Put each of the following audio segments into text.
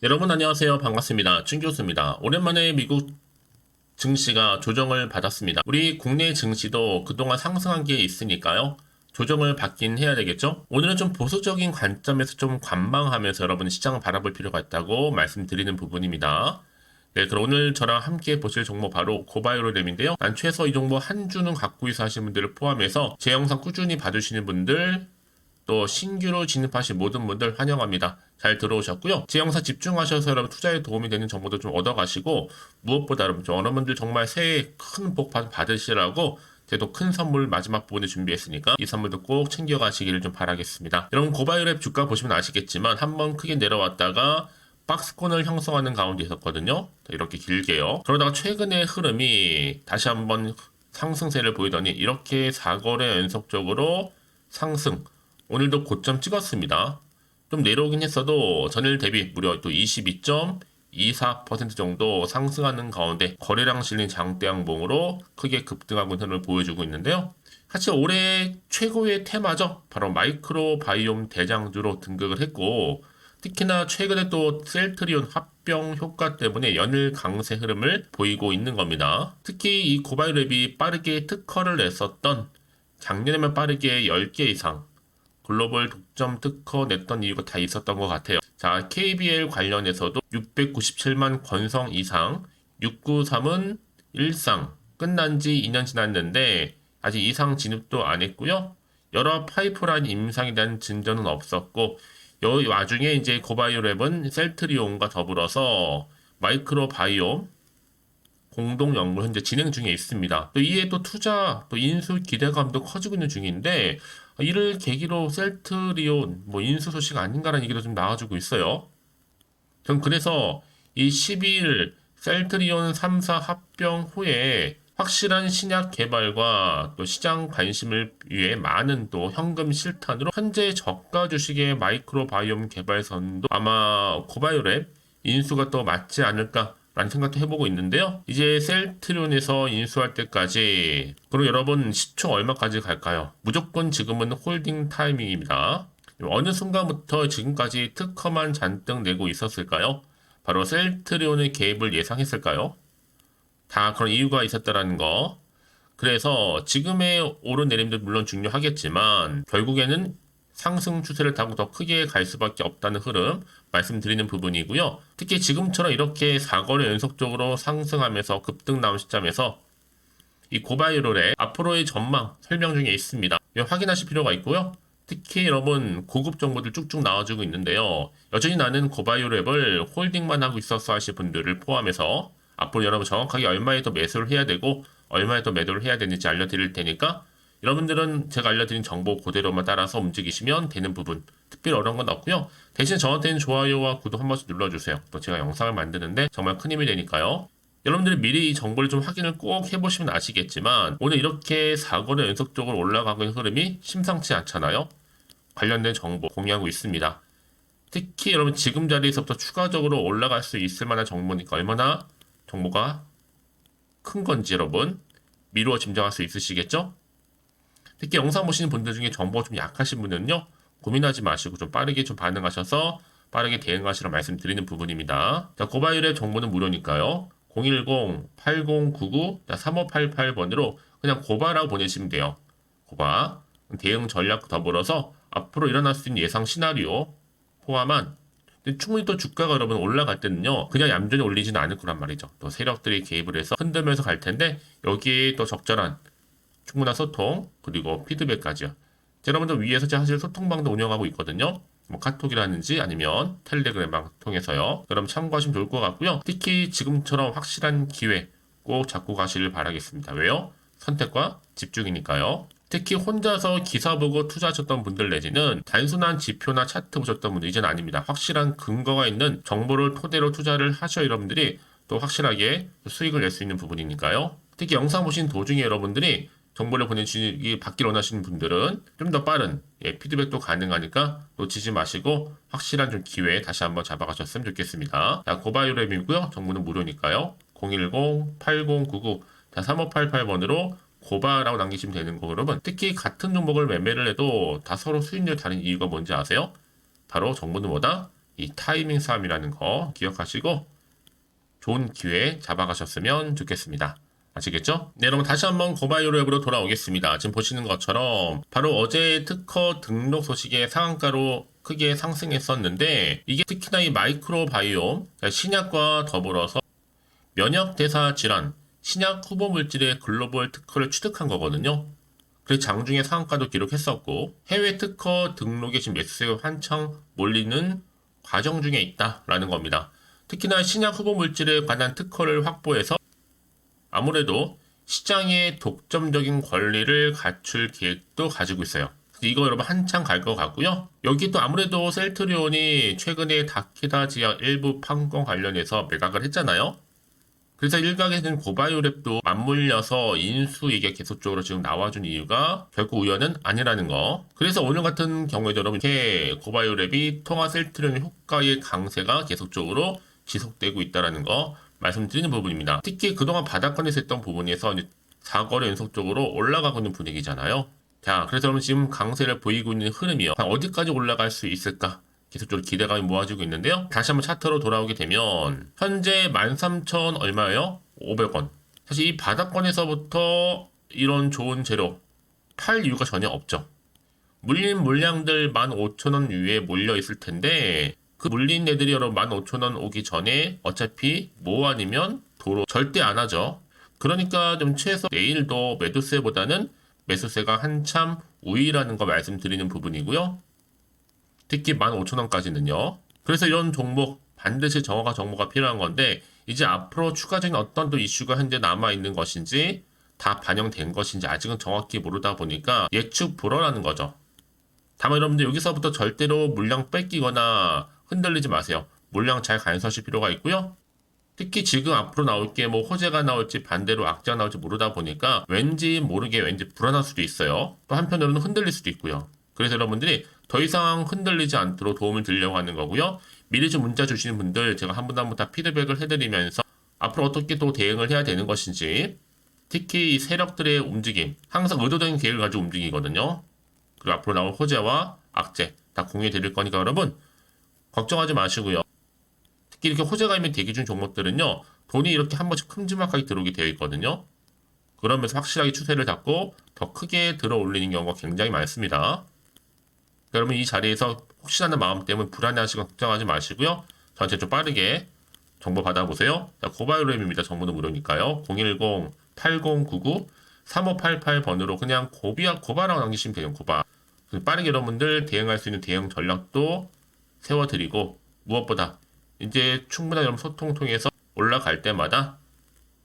여러분 안녕하세요. 반갑습니다. 춘 교수입니다. 오랜만에 미국 증시가 조정을 받았습니다. 우리 국내 증시도 그동안 상승한 게 있으니까요. 조정을 받긴 해야 되겠죠? 오늘은 좀 보수적인 관점에서 좀 관망하면서 여러분 시장을 바라볼 필요가 있다고 말씀드리는 부분입니다. 네, 그럼 오늘 저랑 함께 보실 종목 바로 고바이오랩인데요. 난 최소 이 종목 한 주는 갖고 있어 하시는 분들을 포함해서 제 영상 꾸준히 봐주시는 분들 또 신규로 진입하신 모든 분들 환영합니다. 잘 들어오셨고요. 제 영상 집중하셔서 여러분 투자에 도움이 되는 정보도 좀 얻어가시고 무엇보다 여러분들 정말 새해 큰 복 받으시라고 제도 큰 선물 마지막 부분에 준비했으니까 이 선물도 꼭 챙겨가시기를 좀 바라겠습니다. 여러분 고바이오랩 주가 보시면 아시겠지만 한번 크게 내려왔다가 박스권을 형성하는 가운데 있었거든요. 이렇게 길게요. 그러다가 최근의 흐름이 다시 한번 상승세를 보이더니 이렇게 4거래 연속적으로 상승 오늘도 고점 찍었습니다. 좀 내려오긴 했어도 전일 대비 무려 또 22.24% 정도 상승하는 가운데 거래량 실린 장대 양봉으로 크게 급등하고 있는 흐름을 보여주고 있는데요. 사실 올해 최고의 테마죠. 바로 마이크로 바이옴 대장주로 등극을 했고 특히나 최근에 또 셀트리온 합병 효과 때문에 연일 강세 흐름을 보이고 있는 겁니다. 특히 이 고바이오랩이 빠르게 특허를 냈었던 작년에만 빠르게 10개 이상 글로벌 독점 특허 냈던 이유가 다 있었던 것 같아요. 자, KBL 관련해서도 697만 권성 이상, 693은 일상, 끝난 지 2년 지났는데 아직 이상 진입도 안 했고요. 여러 파이프라인 임상에 대한 진전은 없었고, 이 와중에 이제 고바이오랩은 셀트리온과 더불어서 마이크로바이옴 공동 연구를 현재 진행 중에 있습니다. 또 이에 또 투자, 또 인수 기대감도 커지고 있는 중인데 이를 계기로 셀트리온 인수 소식 아닌가라는 얘기도 좀 나와주고 있어요. 전 그래서 이 12일 셀트리온 3사 합병 후에 확실한 신약 개발과 또 시장 관심을 위해 많은 또 현금 실탄으로 현재 저가 주식의 마이크로바이옴 개발선도 아마 고바이오랩 인수가 또 맞지 않을까 라는 생각도 해보고 있는데요. 이제 셀트리온에서 인수할 때까지 그리고 여러분 시초 얼마까지 갈까요? 무조건 지금은 홀딩 타이밍입니다. 어느 순간부터 지금까지 특허만 잔뜩 내고 있었을까요? 바로 셀트리온의 개입을 예상했을까요? 다 그런 이유가 있었다라는 거. 그래서 지금의 오르내림도 물론 중요하겠지만 결국에는 상승 추세를 타고 더 크게 갈 수밖에 없다는 흐름 말씀드리는 부분이고요. 특히 지금처럼 이렇게 4거래 연속적으로 상승하면서 급등 나온 시점에서 이 고바이오랩 앞으로의 전망 설명 중에 있습니다. 확인하실 필요가 있고요. 특히 여러분 고급 정보들 쭉쭉 나와주고 있는데요. 여전히 나는 고바이오랩을 홀딩만 하고 있었어 하실 분들을 포함해서 앞으로 여러분 정확하게 얼마에 더 매수를 해야 되고 얼마에 더 매도를 해야 되는지 알려드릴 테니까 여러분들은 제가 알려드린 정보 그대로만 따라서 움직이시면 되는 부분 특별히 어려운 건 없고요. 대신 저한테는 좋아요와 구독 한 번씩 눌러주세요. 또 제가 영상을 만드는데 정말 큰 힘이 되니까요. 여러분들이 미리 이 정보를 좀 확인을 꼭 해보시면 아시겠지만 오늘 이렇게 4거래 연속적으로 올라가고 있는 흐름이 심상치 않잖아요. 관련된 정보 공유하고 있습니다. 특히 여러분 지금 자리에서부터 추가적으로 올라갈 수 있을 만한 정보니까 얼마나 정보가 큰 건지 여러분 미루어 짐작할 수 있으시겠죠? 특히 영상 보시는 분들 중에 정보가 좀 약하신 분은요 고민하지 마시고 좀 빠르게 좀 반응하셔서 빠르게 대응하시라 말씀드리는 부분입니다. 자, 고바이오랩 정보는 무료니까요. 010-8099-3588번으로 그냥 고바라고 보내시면 돼요. 고바 대응 전략 더불어서 앞으로 일어날 수 있는 예상 시나리오 포함한 충분히 또 주가가 여러분 올라갈 때는요 그냥 얌전히 올리지는 않을 거란 말이죠. 또 세력들이 개입을 해서 흔들면서 갈 텐데 여기에 또 적절한 충분한 소통 그리고 피드백까지요. 여러분들 위에서 제가 사실 소통방도 운영하고 있거든요. 카톡이라든지 아니면 텔레그램방 통해서요. 여러분 참고하시면 좋을 것 같고요. 특히 지금처럼 확실한 기회 꼭 잡고 가시길 바라겠습니다. 왜요? 선택과 집중이니까요. 특히 혼자서 기사 보고 투자하셨던 분들 내지는 단순한 지표나 차트 보셨던 분들 이제는 아닙니다. 확실한 근거가 있는 정보를 토대로 투자를 하셔야 여러분들이 또 확실하게 수익을 낼 수 있는 부분이니까요. 특히 영상 보신 도중에 여러분들이 정보를 보내주시기 받기를 원하시는 분들은 좀 더 빠른 피드백도 가능하니까 놓치지 마시고 확실한 좀 기회 다시 한번 잡아가셨으면 좋겠습니다. 자, 고바이오랩이고요. 정보는 무료니까요. 010-8099-3588번으로 고바라고 남기시면 되는 거 여러분. 특히 같은 종목을 매매를 해도 다 서로 수익률 다른 이유가 뭔지 아세요? 바로 정보는 뭐다? 이 타이밍 싸움이라는 거 기억하시고 좋은 기회 잡아가셨으면 좋겠습니다. 아시겠죠? 네, 여러분 다시 한번 고바이오 랩으로 돌아오겠습니다. 지금 보시는 것처럼 바로 어제 특허 등록 소식에 상한가로 크게 상승했었는데 이게 특히나 이 마이크로바이옴, 신약과 더불어서 면역대사 질환, 신약 후보 물질의 글로벌 특허를 취득한 거거든요. 그래서 장중에 상한가도 기록했었고 해외 특허 등록에 지금 매수세가 한창 몰리는 과정 중에 있다라는 겁니다. 특히나 신약 후보 물질에 관한 특허를 확보해서 아무래도 시장의 독점적인 권리를 갖출 계획도 가지고 있어요. 이거 여러분 한창 갈 것 같고요. 여기 또 아무래도 셀트리온이 최근에 다케다 지역 일부 판권 관련해서 매각을 했잖아요. 그래서 일각에서는 고바이오랩도 맞물려서 인수 얘기가 계속적으로 지금 나와준 이유가 결국 우연은 아니라는 거. 그래서 오늘 같은 경우에도 여러분 이렇게 고바이오랩이 통화 셀트리온 효과의 강세가 계속적으로 지속되고 있다는 거 말씀드리는 부분입니다. 특히 그동안 바닥권에서 했던 부분에서 4거래 연속적으로 올라가고 있는 분위기잖아요. 자, 그래서 여러분 지금 강세를 보이고 있는 흐름이요. 어디까지 올라갈 수 있을까? 계속적으로 기대감이 모아지고 있는데요. 다시 한번 차트로 돌아오게 되면 현재 13,000 얼마예요? 500원. 사실 이 바닥권에서부터 이런 좋은 재료 팔 이유가 전혀 없죠. 물린 물량들 15,000원 위에 몰려 있을 텐데 그 물린 애들이 여러분 15,000원 오기 전에 어차피 뭐 아니면 도로 절대 안 하죠. 그러니까 좀 최소 내일도 매도세보다는 매수세가 한참 우위라는 거 말씀드리는 부분이고요. 특히 15,000원까지는요. 그래서 이런 종목 반드시 정확한 정보가 필요한 건데 이제 앞으로 추가적인 어떤 또 이슈가 현재 남아있는 것인지 다 반영된 것인지 아직은 정확히 모르다 보니까 예측 불허라는 거죠. 다만 여러분들 여기서부터 절대로 물량 뺏기거나 흔들리지 마세요. 물량 잘 간수하실 필요가 있고요. 특히 지금 앞으로 나올 게 뭐 호재가 나올지 반대로 악재가 나올지 모르다 보니까 왠지 모르게 왠지 불안할 수도 있어요. 또 한편으로는 흔들릴 수도 있고요. 그래서 여러분들이 더 이상 흔들리지 않도록 도움을 드리려고 하는 거고요. 미리 좀 문자 주시는 분들 제가 한 분 한 분 다 피드백을 해드리면서 앞으로 어떻게 또 대응을 해야 되는 것인지 특히 이 세력들의 움직임 항상 의도적인 계획을 가지고 움직이거든요. 그리고 앞으로 나올 호재와 악재 다 공유해 드릴 거니까 여러분 걱정하지 마시고요. 특히 이렇게 호재가 있는 대기 중 종목들은요. 돈이 이렇게 한 번씩 큼지막하게 들어오게 되어 있거든요. 그러면서 확실하게 추세를 잡고 더 크게 들어 올리는 경우가 굉장히 많습니다. 여러분 이 자리에서 혹시나 마음 때문에 불안해하시거나 걱정하지 마시고요. 저한테 좀 빠르게 정보 받아보세요. 고바이오랩입니다. 정보는 무료니까요. 010-8099-3588번으로 그냥 고바라고 남기시면 돼요. 고바. 빠르게 여러분들 대응할 수 있는 대응 전략도 세워드리고 무엇보다 이제 충분한 여러분 소통 통해서 올라갈 때마다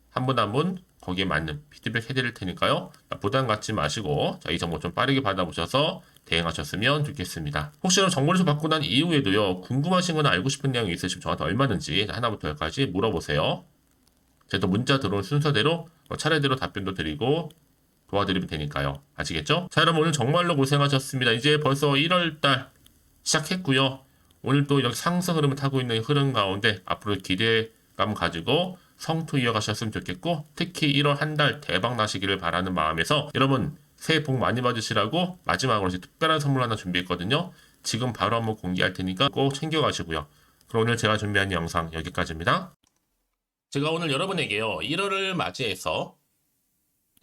한 분 한 분 거기에 맞는 피드백 해드릴 테니까요. 부담 갖지 마시고 이 정보 좀 빠르게 받아보셔서 대응하셨으면 좋겠습니다. 혹시 정보를 좀 받고 난 이후에도요. 궁금하신 거나 알고 싶은 내용이 있으시면 저한테 얼마든지 하나부터 열까지 물어보세요. 제가 또 문자 들어온 순서대로 차례대로 답변도 드리고 도와드리면 되니까요. 아시겠죠? 자, 여러분 오늘 정말로 고생하셨습니다. 이제 벌써 1월달 시작했고요. 오늘 또 이렇게 상승 흐름을 타고 있는 흐름 가운데 앞으로 기대감 가지고 성투 이어가셨으면 좋겠고 특히 1월 한 달 대박 나시기를 바라는 마음에서 여러분 새해 복 많이 받으시라고 마지막으로 이제 특별한 선물 하나 준비했거든요. 지금 바로 한번 공개할 테니까 꼭 챙겨가시고요. 그럼 오늘 제가 준비한 영상 여기까지입니다. 제가 오늘 여러분에게요. 1월을 맞이해서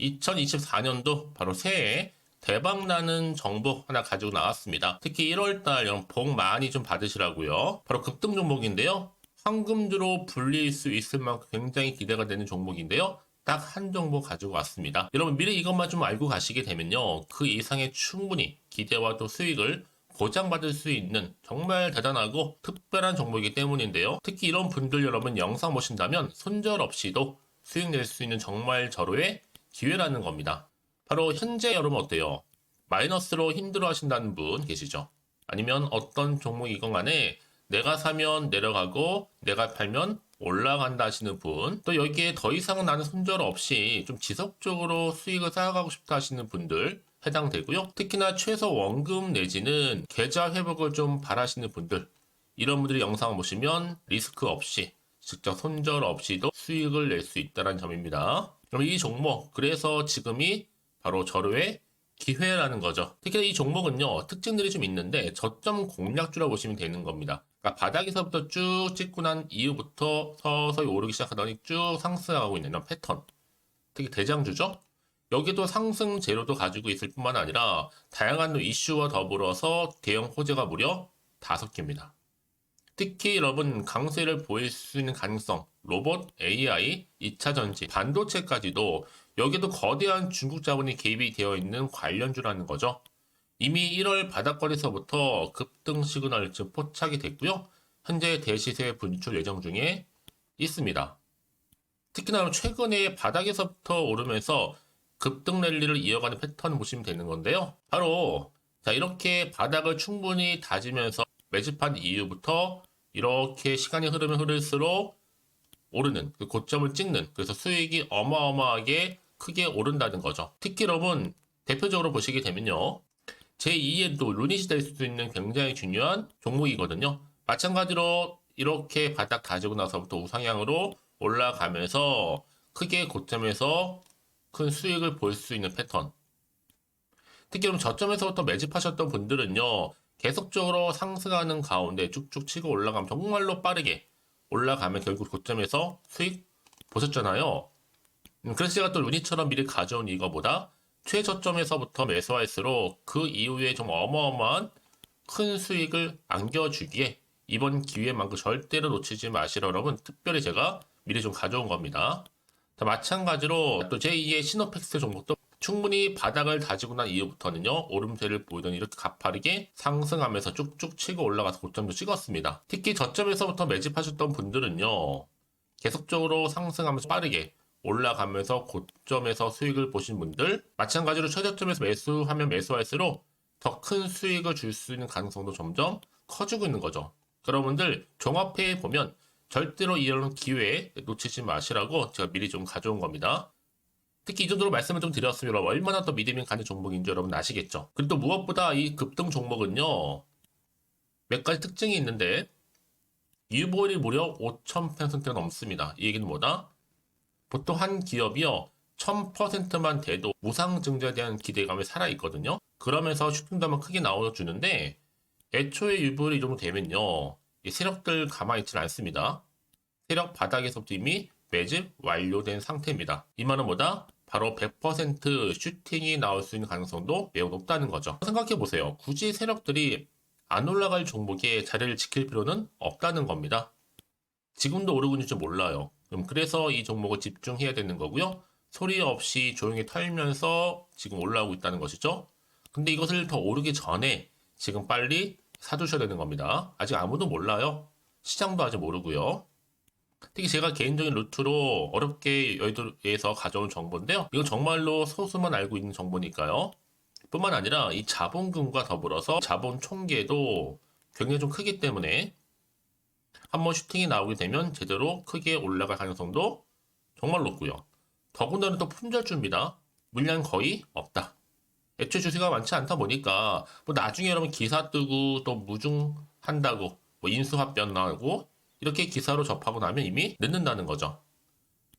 2024년도 바로 새해 대박나는 정보 하나 가지고 나왔습니다. 특히 1월달 여러분 복 많이 좀 받으시라고요. 바로 급등 종목인데요. 황금주로 불릴 수 있을 만큼 굉장히 기대가 되는 종목인데요. 딱 한 종목 가지고 왔습니다. 여러분 미리 이것만 좀 알고 가시게 되면요. 그 이상의 충분히 기대와 또 수익을 보장받을 수 있는 정말 대단하고 특별한 종목이기 때문인데요. 특히 이런 분들 여러분 영상 보신다면 손절없이도 수익 낼 수 있는 정말 절호의 기회라는 겁니다. 바로 현재 여러분 어때요? 마이너스로 힘들어 하신다는 분 계시죠? 아니면 어떤 종목이건 간에 내가 사면 내려가고 내가 팔면 올라간다 하시는 분, 또 여기에 더 이상은 나는 손절 없이 좀 지속적으로 수익을 쌓아가고 싶다 하시는 분들 해당되고요. 특히나 최소 원금 내지는 계좌 회복을 좀 바라시는 분들, 이런 분들이 영상을 보시면 리스크 없이 직접 손절 없이도 수익을 낼 수 있다는 점입니다. 그럼 이 종목, 그래서 지금이 바로 절호의 기회라는 거죠. 특히 이 종목은요, 특징들이 좀 있는데 저점 공략주라 보시면 되는 겁니다. 그러니까 바닥에서부터 쭉 찍고 난 이후부터 서서히 오르기 시작하더니 쭉 상승하고 있는 이런 패턴. 특히 대장주죠? 여기도 상승 재료도 가지고 있을 뿐만 아니라 다양한 이슈와 더불어서 대형 호재가 무려 5개입니다. 특히 여러분 강세를 보일 수 있는 가능성, 로봇, AI, 2차 전지, 반도체까지도 여기도 거대한 중국 자본이 개입이 되어 있는 관련주라는 거죠. 이미 1월 바닥거리에서부터 급등 시그널 즉 포착이 됐고요. 현재 대시세 분출 예정 중에 있습니다. 특히나 최근에 바닥에서부터 오르면서 급등 랠리를 이어가는 패턴을 보시면 되는 건데요. 바로 자 이렇게 바닥을 충분히 다지면서 매집한 이후부터 이렇게 시간이 흐르면 흐를수록 오르는 그 고점을 찍는 그래서 수익이 어마어마하게 크게 오른다는 거죠. 특히 여러분 대표적으로 보시게 되면요. 제2의 또 루닛이 될 수 있는 굉장히 중요한 종목이거든요. 마찬가지로 이렇게 바닥 다지고 나서부터 우상향으로 올라가면서 크게 고점에서 큰 수익을 볼 수 있는 패턴. 특히 그럼 저점에서부터 매집하셨던 분들은요. 계속적으로 상승하는 가운데 쭉쭉 치고 올라가면 정말로 빠르게 올라가면 결국 고점에서 수익 보셨잖아요. 그래서 제가 또 루닛처럼 미리 가져온 이거보다 최저점에서부터 매수할수록 그 이후에 좀 어마어마한 큰 수익을 안겨주기에 이번 기회만큼 절대로 놓치지 마시라 여러분 특별히 제가 미리 좀 가져온 겁니다. 자, 마찬가지로 또 제2의 시노펙스 종목도 충분히 바닥을 다지고 난 이후부터는요 오름세를 보이더니 이렇게 가파르게 상승하면서 쭉쭉 치고 올라가서 고점도 찍었습니다. 특히 저점에서부터 매집하셨던 분들은요 계속적으로 상승하면서 빠르게 올라가면서 고점에서 수익을 보신 분들 마찬가지로 최저점에서 매수하면 매수할수록 더 큰 수익을 줄 수 있는 가능성도 점점 커지고 있는 거죠. 여러분들 종합해 보면 절대로 이런 기회에 놓치지 마시라고 제가 미리 좀 가져온 겁니다. 특히 이 정도로 말씀을 좀 드렸으면 얼마나 더 믿음이 가는 종목인지 여러분 아시겠죠? 그리고 또 무엇보다 이 급등 종목은요 몇 가지 특징이 있는데 유보율이 무려 5,000%가 넘습니다. 이 얘기는 뭐다? 보통 한 기업이요 1000%만 돼도 무상증자에 대한 기대감이 살아있거든요. 그러면서 슈팅도 크게 나와주는데 애초에 유보율이 이 정도 되면요 이 세력들 가만히 있지는 않습니다. 세력 바닥에서부터 이미 매집 완료된 상태입니다. 이 말은 뭐다? 바로 100% 슈팅이 나올 수 있는 가능성도 매우 높다는 거죠. 생각해보세요. 굳이 세력들이 안 올라갈 종목에 자리를 지킬 필요는 없다는 겁니다. 지금도 오르고 있는지 몰라요. 그래서 이 종목을 집중해야 되는 거고요. 소리 없이 조용히 털면서 지금 올라오고 있다는 것이죠. 근데 이것을 더 오르기 전에 지금 빨리 사두셔야 되는 겁니다. 아직 아무도 몰라요. 시장도 아직 모르고요. 특히 제가 개인적인 루트로 어렵게 여의도에서 가져온 정보인데요. 이건 정말로 소수만 알고 있는 정보니까요. 뿐만 아니라 이 자본금과 더불어서 자본 총계도 굉장히 좀 크기 때문에 한번 슈팅이 나오게 되면 제대로 크게 올라갈 가능성도 정말 높고요. 더군다나 또 품절주입니다. 물량 거의 없다. 애초에 주식가 많지 않다 보니까 뭐 나중에 여러분 기사 뜨고 또 무중한다고 뭐 인수합병 나오고 이렇게 기사로 접하고 나면 이미 늦는다는 거죠.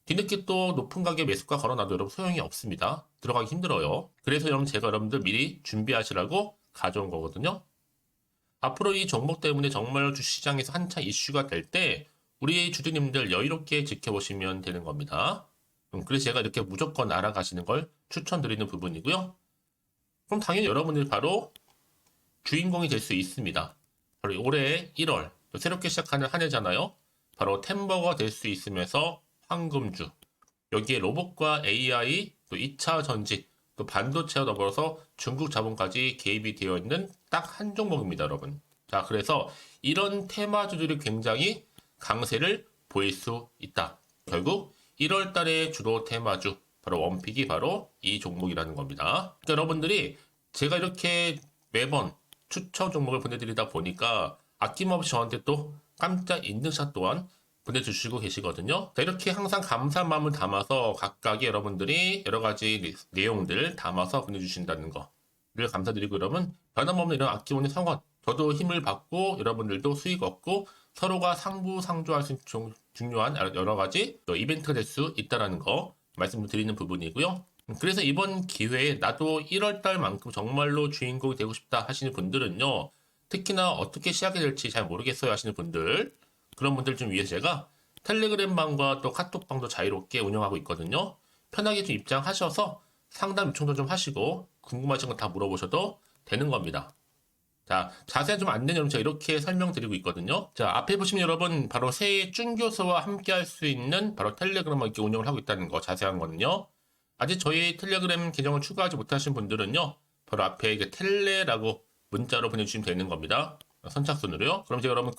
뒤늦게 또 높은 가격 매수가 걸어놔도 여러분 소용이 없습니다. 들어가기 힘들어요. 그래서 여러분 제가 여러분들 미리 준비하시라고 가져온 거거든요. 앞으로 이 종목 때문에 정말 주시장에서 한차 이슈가 될 때 우리 주주님들 여유롭게 지켜보시면 되는 겁니다. 그래서 제가 이렇게 무조건 알아가시는 걸 추천드리는 부분이고요. 그럼 당연히 여러분들이 바로 주인공이 될 수 있습니다. 바로 올해 1월 새롭게 시작하는 한 해잖아요. 바로 템버가 될 수 있으면서 황금주 여기에 로봇과 AI 또 2차 전지 또 반도체와 더불어서 중국 자본까지 개입이 되어 있는 딱 한 종목입니다, 여러분. 자, 그래서 이런 테마주들이 굉장히 강세를 보일 수 있다. 결국 1월 달에 주로 테마주 바로 원픽이 바로 이 종목이라는 겁니다. 그러니까 여러분들이 제가 이렇게 매번 추천 종목을 보내드리다 보니까 아낌없이 저한테 또 깜짝 인증샷 또한 보내주시고 계시거든요. 자, 이렇게 항상 감사한 마음을 담아서 각각의 여러분들이 여러 가지 내용들 담아서 보내주신다는 거를 감사드리고 여러분 변함없는 이런 아낌없는 성원 저도 힘을 받고 여러분들도 수익 얻고 서로가 상부상조할 수 있는 중요한 여러 가지 또 이벤트가 될 수 있다는 거 말씀드리는 부분이고요. 그래서 이번 기회에 나도 1월 달만큼 정말로 주인공이 되고 싶다 하시는 분들은요. 특히나 어떻게 시작해야 될지 잘 모르겠어요 하시는 분들, 그런 분들 좀 위해서 제가 텔레그램방과 또 카톡방도 자유롭게 운영하고 있거든요. 편하게 좀 입장하셔서 상담 요청도 좀 하시고 궁금하신 거 다 물어보셔도 되는 겁니다. 자, 자세한 좀 안내 내용 제가 이렇게 설명드리고 있거든요. 자, 앞에 보시면 여러분 바로 새해 쭌교수와 함께 할 수 있는 바로 텔레그램을 이렇게 운영을 하고 있다는 거, 자세한 거는요. 아직 저희 텔레그램 계정을 추가하지 못하신 분들은요. 바로 앞에 이게 텔레라고 문자로 보내주시면 되는 겁니다. 선착순으로요. 그럼 제가 여러분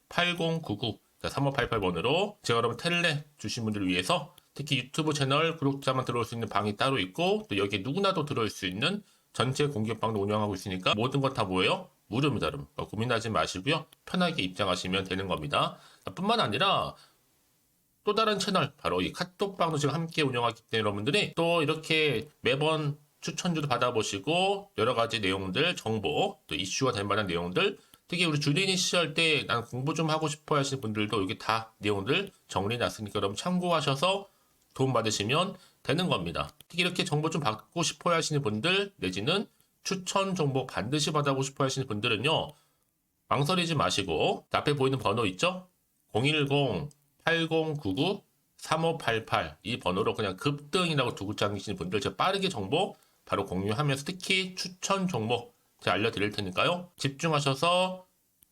010-8099 3588번으로 제가 여러분 텔레 주신 분들을 위해서 특히 유튜브 채널 구독자만 들어올 수 있는 방이 따로 있고 또 여기에 누구나도 들어올 수 있는 전체 공개방도 운영하고 있으니까 모든 것 다 뭐예요? 무료입니다, 여러분. 고민하지 마시고요. 편하게 입장하시면 되는 겁니다. 뿐만 아니라 또 다른 채널, 바로 이 카톡방도 지금 함께 운영하기 때문에 여러분들이 또 이렇게 매번 추천주도 받아보시고 여러 가지 내용들, 정보, 또 이슈가 될 만한 내용들, 특히 우리 주린이 시절 때 난 공부 좀 하고 싶어 하시는 분들도 여기 다 내용들 정리해놨으니까 여러분 참고하셔서 도움 받으시면 되는 겁니다. 특히 이렇게 정보 좀 받고 싶어 하시는 분들 내지는 추천 정보 반드시 받아보고 싶어 하시는 분들은요. 망설이지 마시고 앞에 보이는 번호 있죠? 010-8099-3588 이 번호로 그냥 급등이라고 두고 당기시는 분들 제가 빠르게 정보 바로 공유하면서 특히 추천 종목 제가 알려드릴 테니까요. 집중하셔서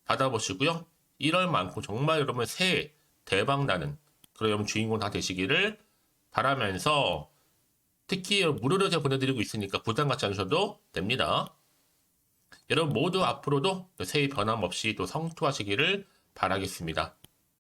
받아보시고요. 1월만큼 정말 여러분 새해 대박나는 그런 여러분 주인공 다 되시기를 바라면서 특히 무료로 제가 보내드리고 있으니까 부담 갖지 않으셔도 됩니다. 여러분 모두 앞으로도 새해 변함없이 또 성투하시기를 바라겠습니다.